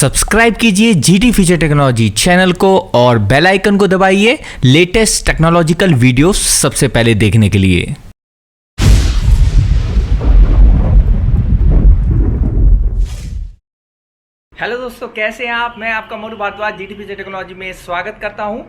Subscribe कीजिए GT future technology channel को और बेल आइकन को दबाइए लेटेस्ट टेक्नोलॉजिकल वीडियोस सबसे पहले देखने के लिए। हेलो दोस्तों, कैसे हैं आप? मैं आपका Monu Bhardwaj GT future technology में स्वागत करता हूं।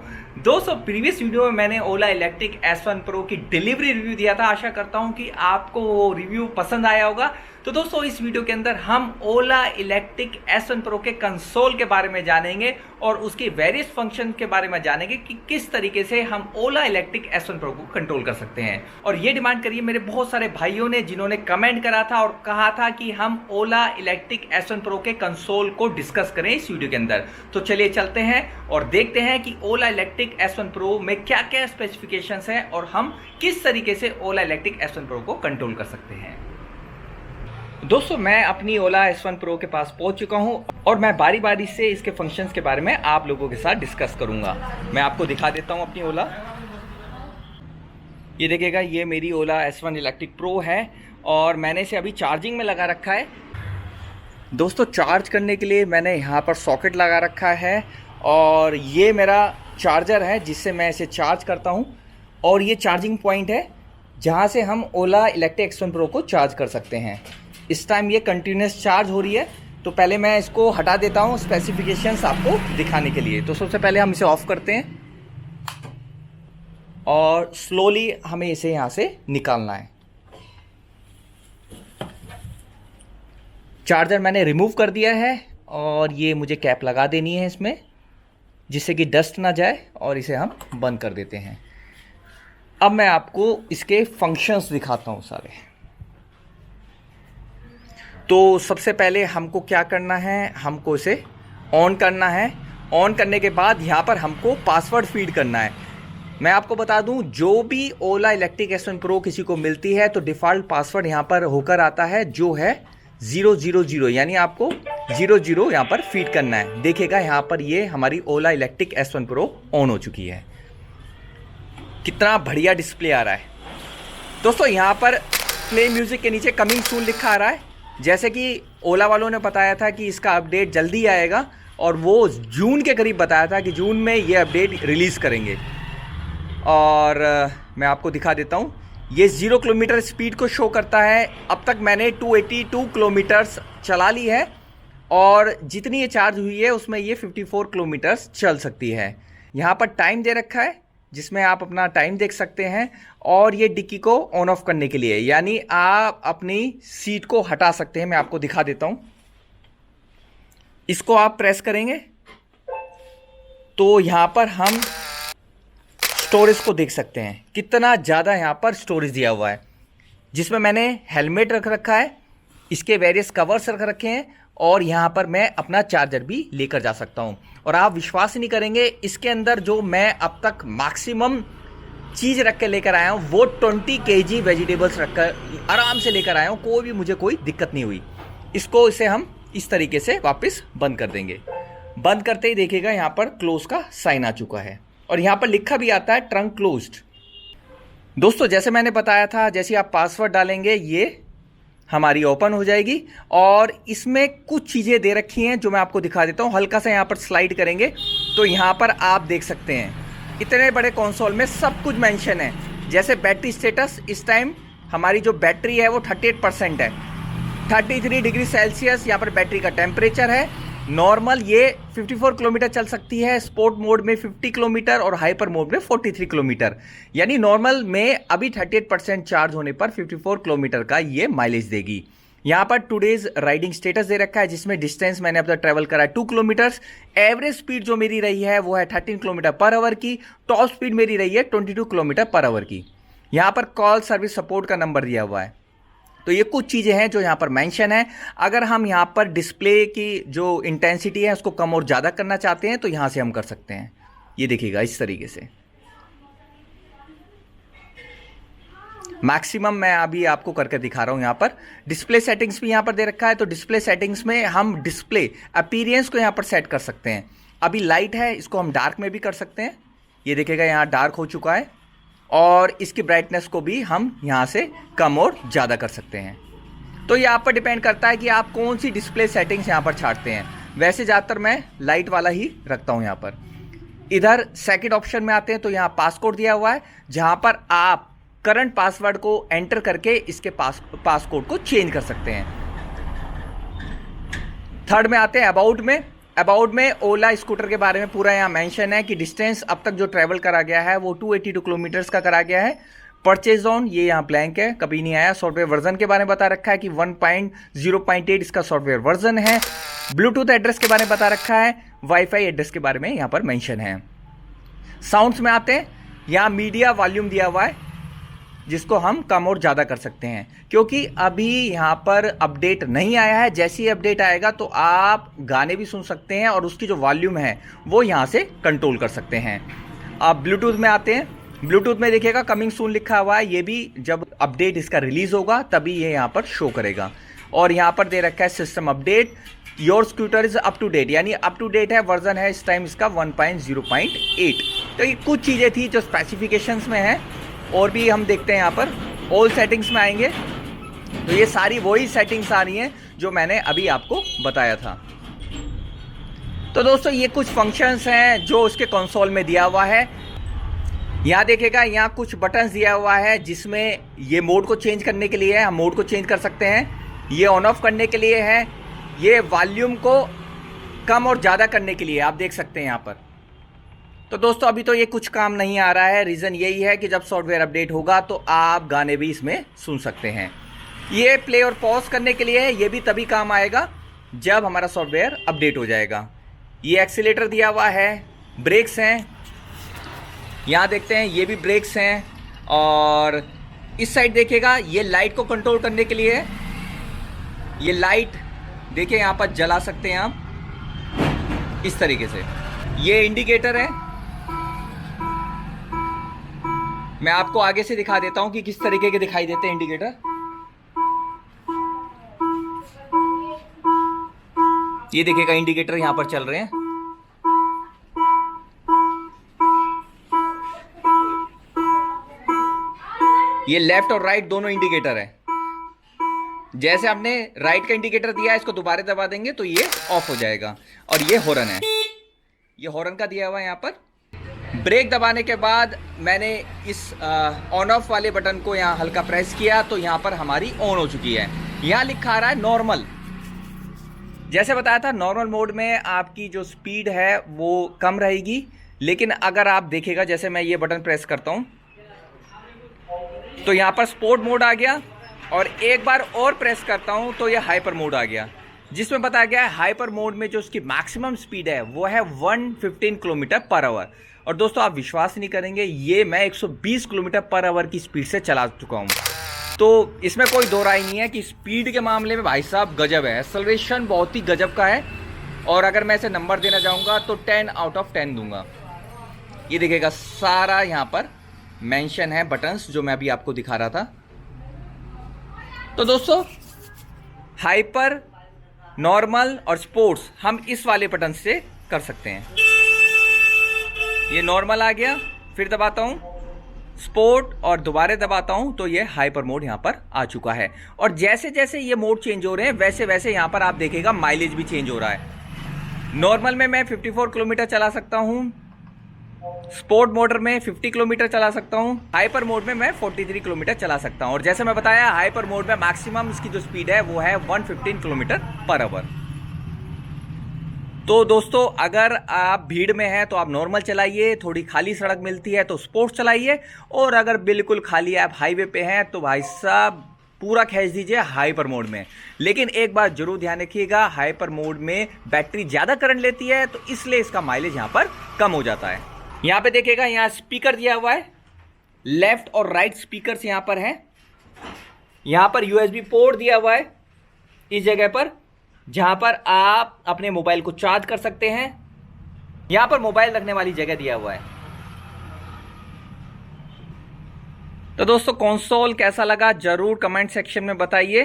दोस्तों, प्रीवियस वीडियो में मैंने ओला इलेक्ट्रिक S1 प्रो की डिलीवरी रिव्यू दिया था। आशा करता हूं कि आपको वो रिव्यू पसंद आया होगा। तो दोस्तों, इस वीडियो के अंदर हम ओला इलेक्ट्रिक S1 प्रो के कंसोल के बारे में जानेंगे और उसकी वेरियस फंक्शन के बारे में जानेंगे कि किस तरीके से हम ओला इलेक्ट्रिक S1 प्रो को कंट्रोल कर सकते हैं। और ये डिमांड करिए मेरे बहुत सारे भाइयों ने, जिन्होंने कमेंट करा था और कहा था कि हम ओला इलेक्ट्रिक S1 प्रो के कंसोल को डिस्कस करें इस वीडियो के अंदर। तो चलिए चलते हैं और देखते हैं कि ओला इलेक्ट्रिक S1 प्रो में क्या क्या स्पेसिफिकेशंस हैं और हम किस तरीके से ओला इलेक्ट्रिक S1 प्रो को कंट्रोल कर सकते हैं। दोस्तों, मैं अपनी ओला S1 प्रो के पास पहुंच चुका हूं और मैं बारी बारी से इसके फंक्शंस के बारे में आप लोगों के साथ डिस्कस करूंगा। मैं आपको दिखा देता हूं अपनी ओला। ये देखिएगा, ये मेरी ओला S1 इलेक्ट्रिक प्रो है और मैंने इसे अभी चार्जिंग में लगा रखा है। दोस्तों, चार्ज करने के लिए मैंने यहाँ पर सॉकेट लगा रखा है और ये मेरा चार्जर है जिससे मैं इसे चार्ज करता हूँ। और ये चार्जिंग पॉइंट है जहाँ से हम ओला इलेक्ट्रिक S1 प्रो को चार्ज कर सकते हैं। इस टाइम ये कंटिन्यूस चार्ज हो रही है, तो पहले मैं इसको हटा देता हूँ स्पेसिफिकेशंस आपको दिखाने के लिए। तो सबसे पहले हम इसे ऑफ करते हैं और स्लोली हमें इसे यहाँ से निकालना है। चार्जर मैंने रिमूव कर दिया है और ये मुझे कैप लगा देनी है इसमें, जिससे कि डस्ट ना जाए, और इसे हम बंद कर देते हैं। अब मैं आपको इसके फंक्शंस दिखाता हूँ सारे। तो सबसे पहले हमको क्या करना है, हमको इसे ऑन करना है। ऑन करने के बाद यहाँ पर हमको पासवर्ड फीड करना है। मैं आपको बता दूं, जो भी ओला इलेक्ट्रिक S1 प्रो किसी को मिलती है तो डिफ़ॉल्ट पासवर्ड यहाँ पर होकर आता है, जो है 000, यानी आपको 00 यहाँ पर फीड करना है। देखिएगा, यहाँ पर ये हमारी ओला इलेक्ट्रिक S1 प्रो ऑन हो चुकी है। कितना बढ़िया डिस्प्ले आ रहा है। दोस्तों, यहाँ पर प्ले म्यूजिक के नीचे कमिंग सून लिखा आ रहा है। जैसे कि ओला वालों ने बताया था कि इसका अपडेट जल्दी आएगा और वो जून के करीब बताया था कि जून में ये अपडेट रिलीज़ करेंगे। और मैं आपको दिखा देता हूँ, ये 0 किलोमीटर स्पीड को शो करता है। अब तक मैंने 282 किलोमीटर्स चला ली है और जितनी ये चार्ज हुई है उसमें ये 54 किलोमीटर्स चल सकती है। यहाँ पर टाइम दे रखा है जिसमें आप अपना टाइम देख सकते हैं। और ये डिक्की को ऑन ऑफ करने के लिए, यानी आप अपनी सीट को हटा सकते हैं। मैं आपको दिखा देता हूं। इसको आप प्रेस करेंगे तो यहां पर हम स्टोरेज को देख सकते हैं, कितना ज़्यादा यहां पर स्टोरेज दिया हुआ है, जिसमें मैंने हेलमेट रख रखा है, इसके वेरियस कवर्स रख रखे हैं और यहाँ पर मैं अपना चार्जर भी लेकर जा सकता हूँ। और आप विश्वास नहीं करेंगे, इसके अंदर जो मैं अब तक मैक्सिमम चीज़ रख के लेकर आया हूँ वो 20 kg वेजिटेबल्स रखकर आराम से लेकर आया हूँ। कोई कोई दिक्कत नहीं हुई। इसे हम इस तरीके से वापस बंद कर देंगे। बंद करते ही देखिएगा, यहाँ पर क्लोज का साइन आ चुका है और यहाँ पर लिखा भी आता है ट्रंक क्लोज्ड। दोस्तों, जैसे मैंने बताया था, जैसे आप पासवर्ड डालेंगे ये हमारी ओपन हो जाएगी। और इसमें कुछ चीज़ें दे रखी हैं जो मैं आपको दिखा देता हूँ। हल्का सा यहाँ पर स्लाइड करेंगे तो यहाँ पर आप देख सकते हैं, इतने बड़े कंसोल में सब कुछ मेंशन है। जैसे बैटरी स्टेटस, इस टाइम हमारी जो बैटरी है वो 38% है। 33 डिग्री सेल्सियस यहाँ पर बैटरी का टेम्परेचर है। नॉर्मल ये 54 किलोमीटर चल सकती है, स्पोर्ट मोड में 50 किलोमीटर और हाइपर मोड में 43 किलोमीटर। यानी नॉर्मल में अभी 38% चार्ज होने पर 54 किलोमीटर का ये माइलेज देगी। यहाँ पर टुडेज राइडिंग स्टेटस दे रखा है, जिसमें डिस्टेंस मैंने अब तक ट्रैवल करा है 2 किलोमीटर्स। एवरेज स्पीड जो मेरी रही है वो है 13 किलोमीटर पर आवर की। टॉप स्पीड मेरी रही है 22 किलोमीटर पर आवर की। यहाँ पर कॉल सर्विस सपोर्ट का नंबर दिया हुआ है। तो ये कुछ चीज़ें हैं जो यहाँ पर मेंशन है। अगर हम यहाँ पर डिस्प्ले की जो इंटेंसिटी है उसको कम और ज़्यादा करना चाहते हैं तो यहाँ से हम कर सकते हैं। ये देखिएगा, इस तरीके से मैक्सिमम मैं अभी आपको करके दिखा रहा हूँ। यहाँ पर डिस्प्ले सेटिंग्स भी यहाँ पर दे रखा है। तो डिस्प्ले सेटिंग्स में हम डिस्प्ले अपीयरेंस को यहाँ पर सेट कर सकते हैं। अभी लाइट है, इसको हम डार्क में भी कर सकते हैं। ये देखिएगा, यहाँ डार्क हो चुका है और इसकी ब्राइटनेस को भी हम यहाँ से कम और ज़्यादा कर सकते हैं। तो ये आप पर डिपेंड करता है कि आप कौन सी डिस्प्ले सेटिंग्स यहाँ पर छाटते हैं। वैसे ज़्यादातर मैं लाइट वाला ही रखता हूँ यहाँ पर। इधर सेकंड ऑप्शन में आते हैं तो यहाँ पासकोड दिया हुआ है, जहाँ पर आप करंट पासवर्ड को एंटर करके इसके पासकोड को चेंज कर सकते हैं। थर्ड में आते हैं अबाउट में। अबाउट में ओला स्कूटर के बारे में पूरा यहाँ मेंशन है कि डिस्टेंस अब तक जो ट्रैवल करा गया है वो 282 किलोमीटर्स का करा गया है। परचेज जोन ये यहाँ ब्लैंक है, कभी नहीं आया। सॉफ्टवेयर वर्जन के बारे में बता रखा है कि 1.0.8 इसका सॉफ्टवेयर वर्जन है। ब्लूटूथ एड्रेस के बारे में बता रखा है, वाईफाई एड्रेस के बारे में यहाँ पर मेंशन है। साउंड्स में आते हैं, यहाँ मीडिया वॉल्यूम दिया हुआ है जिसको हम कम और ज़्यादा कर सकते हैं, क्योंकि अभी यहाँ पर अपडेट नहीं आया है। जैसे ही अपडेट आएगा तो आप गाने भी सुन सकते हैं और उसकी जो वॉल्यूम है वो यहाँ से कंट्रोल कर सकते हैं। अब ब्लूटूथ में आते हैं। ब्लूटूथ में देखिएगा कमिंग सून लिखा हुआ है, ये भी जब अपडेट इसका रिलीज होगा तभी ये यहाँ पर शो करेगा। और यहाँ पर दे रखा है system update, your scooter is up to date, यानी अप टू डेट है, वर्जन है इस टाइम इसका 1.0.8। तो ये कुछ चीज़ें थी जो स्पेसिफिकेशंस में है। और भी हम देखते हैं यहाँ पर ऑल सेटिंग्स में आएंगे तो ये सारी वही सेटिंग्स आ रही हैं जो मैंने अभी आपको बताया था। तो दोस्तों ये कुछ फंक्शंस हैं जो उसके कंसोल में दिया हुआ है। यहाँ देखेगा, यहाँ कुछ बटन्स दिया हुआ है जिसमें ये मोड को चेंज करने के लिए है, हम मोड को चेंज कर सकते हैं। ये ऑन ऑफ करने के लिए है, ये वॉल्यूम को कम और ज़्यादा करने के लिए आप देख सकते हैं यहाँ पर। तो दोस्तों अभी तो ये कुछ काम नहीं आ रहा है, रीज़न यही है कि जब सॉफ्टवेयर अपडेट होगा तो आप गाने भी इसमें सुन सकते हैं। ये प्ले और पॉज करने के लिए है, ये भी तभी काम आएगा जब हमारा सॉफ्टवेयर अपडेट हो जाएगा। ये एक्सीलेटर दिया हुआ है, ब्रेक्स हैं, यहाँ देखते हैं ये भी ब्रेक्स हैं। और इस साइड देखिएगा, ये लाइट को कंट्रोल करने के लिए है। ये लाइट देखिए यहाँ पर जला सकते हैं आप इस तरीके से। ये इंडिकेटर है, मैं आपको आगे से दिखा देता हूं कि किस तरीके के दिखाई देते हैं इंडिकेटर। ये देखिएगा इंडिकेटर यहां पर चल रहे हैं। ये लेफ्ट और राइट दोनों इंडिकेटर है। जैसे आपने राइट का इंडिकेटर दिया, इसको दोबारा दबा देंगे तो ये ऑफ हो जाएगा। और ये हॉर्न है, ये हॉर्न का दिया हुआ है यहाँ पर। ब्रेक दबाने के बाद मैंने इस ऑन ऑफ वाले बटन को यहाँ हल्का प्रेस किया तो यहाँ पर हमारी ऑन हो चुकी है। यहाँ लिखा आ रहा है नॉर्मल। जैसे बताया था नॉर्मल मोड में आपकी जो स्पीड है वो कम रहेगी, लेकिन अगर आप देखेगा जैसे मैं ये बटन प्रेस करता हूँ तो यहाँ पर स्पोर्ट मोड आ गया, और एक बार और प्रेस करता हूँ तो ये हाइपर मोड आ गया, जिसमें बताया गया है हाइपर मोड में जो उसकी मैक्सिमम स्पीड है वो है 115 किलोमीटर पर आवर। और दोस्तों आप विश्वास नहीं करेंगे, ये मैं 120 किलोमीटर पर आवर की स्पीड से चला चुका हूँ। तो इसमें कोई दो राय नहीं है कि स्पीड के मामले में भाई साहब गजब है, एक्सेलरेशन बहुत ही गजब का है। और अगर मैं इसे नंबर देना चाहूँगा तो 10 आउट ऑफ 10 दूंगा। ये देखिएगा सारा यहाँ पर मेंशन है बटन्स जो मैं अभी आपको दिखा रहा था। तो दोस्तों हाइपर, नॉर्मल और स्पोर्ट्स हम इस वाले बटन से कर सकते हैं। ये नॉर्मल आ गया, फिर दबाता हूँ स्पोर्ट और दोबारा दबाता हूँ तो ये हाइपर मोड यहाँ पर आ चुका है। और जैसे जैसे ये मोड चेंज हो रहे हैं वैसे वैसे यहाँ पर आप देखिएगा माइलेज भी चेंज हो रहा है। नॉर्मल में मैं 54 किलोमीटर चला सकता हूँ, स्पोर्ट मोड में 50 किलोमीटर चला सकता हूँ, हाइपर मोड में मैं 43 किलोमीटर चला सकता हूँ। और जैसे मैं बताया हाइपर मोड में मैक्सिमम इसकी जो स्पीड है वो है 115 किलोमीटर पर आवर। तो दोस्तों अगर आप भीड़ में हैं तो आप नॉर्मल चलाइए, थोड़ी खाली सड़क मिलती है तो स्पोर्ट्स चलाइए, और अगर बिल्कुल खाली आप हाईवे पे हैं तो भाई साहब पूरा खींच दीजिए हाइपर मोड में। लेकिन एक बात जरूर ध्यान रखिएगा, हाइपर मोड में बैटरी ज़्यादा करंट लेती है तो इसलिए इसका माइलेज यहाँ पर कम हो जाता है। यहाँ पे देखिएगा यहाँ स्पीकर दिया हुआ है, लेफ्ट और राइट स्पीकर्स यहाँ पर हैं। यहाँ पर USB पोर्ट दिया हुआ है इस जगह पर, जहाँ पर आप अपने मोबाइल को चार्ज कर सकते हैं। यहाँ पर मोबाइल रखने वाली जगह दिया हुआ है। तो दोस्तों कंसोल कैसा लगा जरूर कमेंट सेक्शन में बताइए,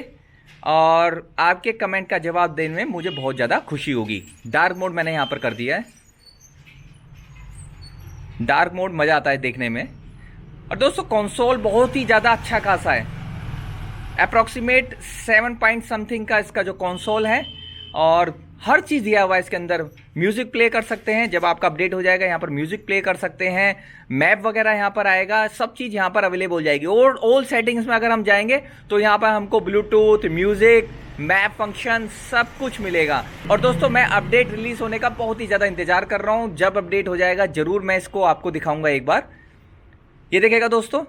और आपके कमेंट का जवाब देने में मुझे बहुत ज़्यादा खुशी होगी। डार्क मोड मैंने यहाँ पर कर दिया है, डार्क मोड मज़ा आता है देखने में। और दोस्तों कंसोल बहुत ही ज़्यादा अच्छा खासा है, अप्रॉक्सीमेट 7 पॉइंट समथिंग का इसका जो कंसोल है, और हर चीज़ दिया हुआ है इसके अंदर। म्यूज़िक प्ले कर सकते हैं, जब आपका अपडेट हो जाएगा यहाँ पर म्यूज़िक प्ले कर सकते हैं, मैप वगैरह यहाँ पर आएगा, सब चीज़ यहाँ पर अवेलेबल हो जाएगी। और ऑल सेटिंग्स में अगर हम जाएंगे तो यहाँ पर हमको ब्लूटूथ, म्यूज़िक, मैप फंक्शन सब कुछ मिलेगा। और दोस्तों मैं अपडेट रिलीज़ होने का बहुत ही ज़्यादा इंतजार कर रहा हूँ। जब अपडेट हो जाएगा ज़रूर मैं इसको आपको दिखाऊँगा एक बार। ये देखिएगा दोस्तों,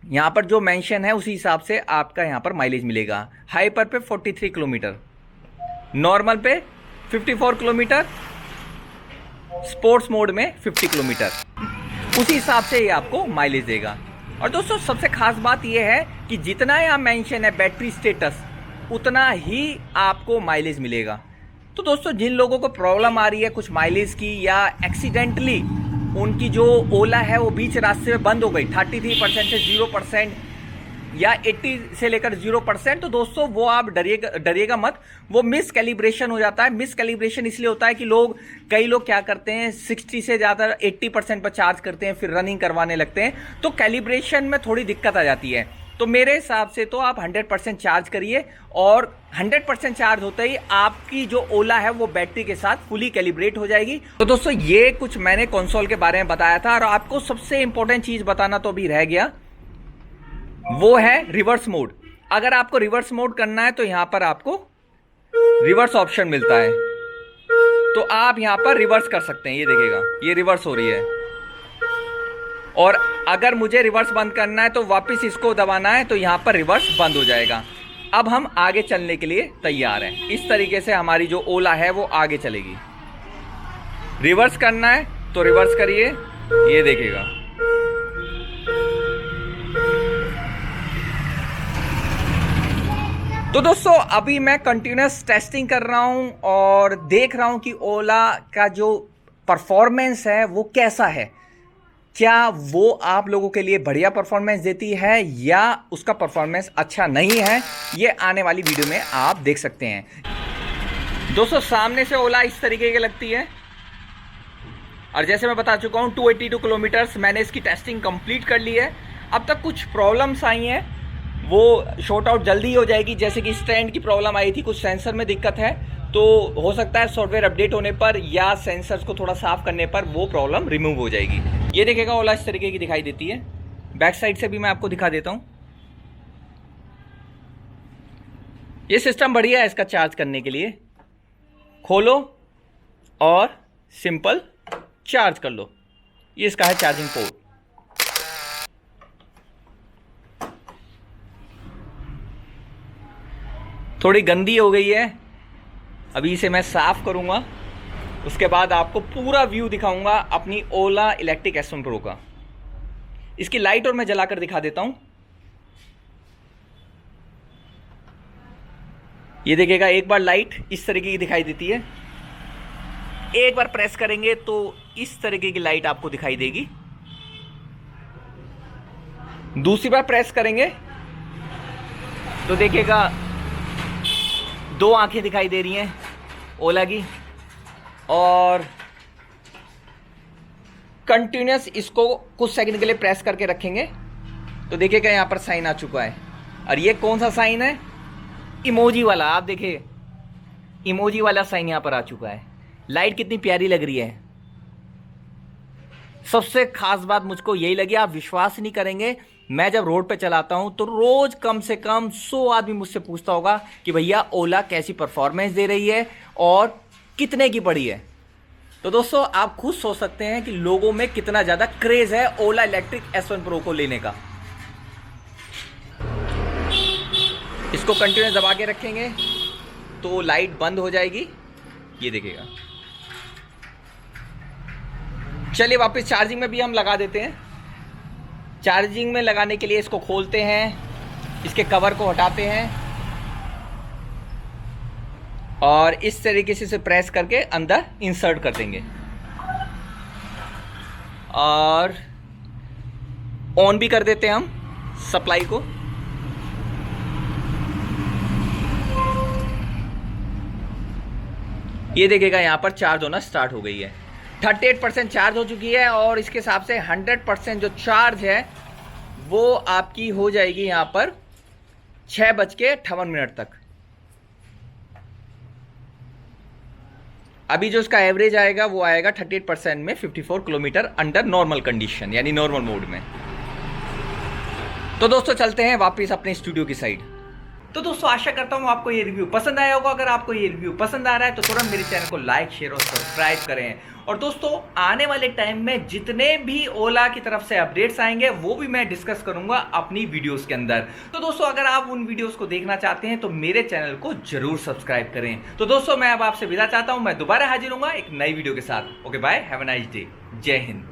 यहाँ पर जो मेंशन है उसी हिसाब से आपका यहाँ पर माइलेज मिलेगा। हाइपर पे 43 किलोमीटर, नॉर्मल पे 54 किलोमीटर, स्पोर्ट्स मोड में 50 किलोमीटर, उसी हिसाब से ये आपको माइलेज देगा। और दोस्तों सबसे खास बात ये है कि जितना यहाँ मेंशन है बैटरी स्टेटस, उतना ही आपको माइलेज मिलेगा। तो दोस्तों जिन लोगों को प्रॉब्लम आ रही है कुछ माइलेज की, या एक्सीडेंटली उनकी जो ओला है वो बीच रास्ते में बंद हो गई 33% से 0% या 80 से लेकर 0%, तो दोस्तों वो आप डरिएगा मत। वो मिस कैलिब्रेशन हो जाता है। मिस कैलिब्रेशन इसलिए होता है कि कई लोग क्या करते हैं 60 से ज़्यादा 80% पर चार्ज करते हैं, फिर रनिंग करवाने लगते हैं, तो कैलिब्रेशन में थोड़ी दिक्कत आ जाती है। तो मेरे हिसाब से तो आप 100% चार्ज करिए, और 100% चार्ज होते ही आपकी जो ओला है वो बैटरी के साथ फुली कैलिब्रेट हो जाएगी। तो दोस्तों ये कुछ मैंने कंसोल के बारे में बताया था, और आपको सबसे इंपॉर्टेंट चीज़ बताना तो अभी रह गया, वो है रिवर्स मोड। अगर आपको रिवर्स मोड करना है तो यहां पर आपको रिवर्स ऑप्शन मिलता है, तो आप यहां पर रिवर्स कर सकते हैं। ये देखिएगा ये रिवर्स हो रही है, और अगर मुझे रिवर्स बंद करना है तो वापस इसको दबाना है, तो यहां पर रिवर्स बंद हो जाएगा। अब हम आगे चलने के लिए तैयार हैं। इस तरीके से हमारी जो ओला है वो आगे चलेगी। रिवर्स करना है तो रिवर्स करिए, ये देखिएगा। तो दोस्तों अभी मैं कंटिन्यूस टेस्टिंग कर रहा हूं और देख रहा हूं कि ओला का जो परफॉर्मेंस है वो कैसा है। क्या वो आप लोगों के लिए बढ़िया परफॉर्मेंस देती है या उसका परफॉर्मेंस अच्छा नहीं है, ये आने वाली वीडियो में आप देख सकते हैं। दोस्तों सामने से ओला इस तरीके की लगती है, और जैसे मैं बता चुका हूँ 282 किलोमीटर्स मैंने इसकी टेस्टिंग कंप्लीट कर ली है। अब तक कुछ प्रॉब्लम्स आई हैं, वो शॉर्ट आउट जल्दी हो जाएगी। जैसे कि स्टैंड की प्रॉब्लम आई थी, कुछ सेंसर में दिक्कत है, तो हो सकता है सॉफ्टवेयर अपडेट होने पर या सेंसर्स को थोड़ा साफ करने पर वो प्रॉब्लम रिमूव हो जाएगी। ये देखिएगा ओला इस तरीके की दिखाई देती है। बैक साइड से भी मैं आपको दिखा देता हूँ। ये सिस्टम बढ़िया है इसका चार्ज करने के लिए। खोलो और सिंपल चार्ज कर लो। ये इसका है चार्जिंग पोर्ट। थोड़ी गंदी हो गई है, अभी इसे मैं साफ करूंगा, उसके बाद आपको पूरा व्यू दिखाऊंगा अपनी ओला इलेक्ट्रिक S1 Pro का। इसकी लाइट और मैं जलाकर दिखा देता हूं। ये देखिएगा एक बार लाइट इस तरीके की दिखाई देती है, एक बार प्रेस करेंगे तो इस तरीके की लाइट आपको दिखाई देगी। दूसरी बार प्रेस करेंगे तो देखिएगा दो आंखें दिखाई दे रही हैं ओला की, और कंटिन्यूस इसको कुछ सेकंड के लिए प्रेस करके रखेंगे तो देखिएगा यहाँ पर साइन आ चुका है। और ये कौन सा साइन है? इमोजी वाला। आप देखिए इमोजी वाला साइन यहाँ पर आ चुका है। लाइट कितनी प्यारी लग रही है। सबसे खास बात मुझको यही लगी, आप विश्वास नहीं करेंगे, मैं जब रोड पे चलाता हूं तो रोज कम से कम 100 आदमी मुझसे पूछता होगा कि भैया ओला कैसी परफॉर्मेंस दे रही है और कितने की पड़ी है। तो दोस्तों आप खुद सोच सकते हैं कि लोगों में कितना ज्यादा क्रेज है ओला इलेक्ट्रिक S1 Pro को लेने का। इसको कंटिन्यूस दबा के रखेंगे तो लाइट बंद हो जाएगी। ये देखिएगा। चलिए वापस चार्जिंग में भी हम लगा देते हैं। चार्जिंग में लगाने के लिए इसको खोलते हैं, इसके कवर को हटाते हैं और इस तरीके से इसे प्रेस करके अंदर इंसर्ट कर देंगे और ऑन भी कर देते हैं हम सप्लाई को। ये देखिएगा यहाँ पर चार्ज होना स्टार्ट हो गई है। 38% चार्ज हो चुकी है और इसके हिसाब से 100% जो चार्ज है वो आपकी हो जाएगी यहाँ पर 6:58 तक। अभी जो इसका एवरेज आएगा वो आएगा 38% में 54 किलोमीटर अंडर नॉर्मल कंडीशन, यानी नॉर्मल मोड में। तो दोस्तों चलते हैं वापस अपने स्टूडियो की साइड। तो दोस्तों आशा करता हूँ आपको ये रिव्यू पसंद आया होगा। अगर आपको ये रिव्यू पसंद आ रहा है तो तुरंत मेरे चैनल को लाइक, शेयर और सब्सक्राइब करें। और दोस्तों आने वाले टाइम में जितने भी ओला की तरफ से अपडेट्स आएंगे वो भी मैं डिस्कस करूंगा अपनी वीडियोस के अंदर। तो दोस्तों अगर आप उन वीडियोस को देखना चाहते हैं तो मेरे चैनल को जरूर सब्सक्राइब करें। तो दोस्तों मैं अब आपसे विदा चाहता हूं, मैं दोबारा हाजिर होऊंगा एक नई वीडियो के साथ। Okay bye, have a nice day, जय हिंद।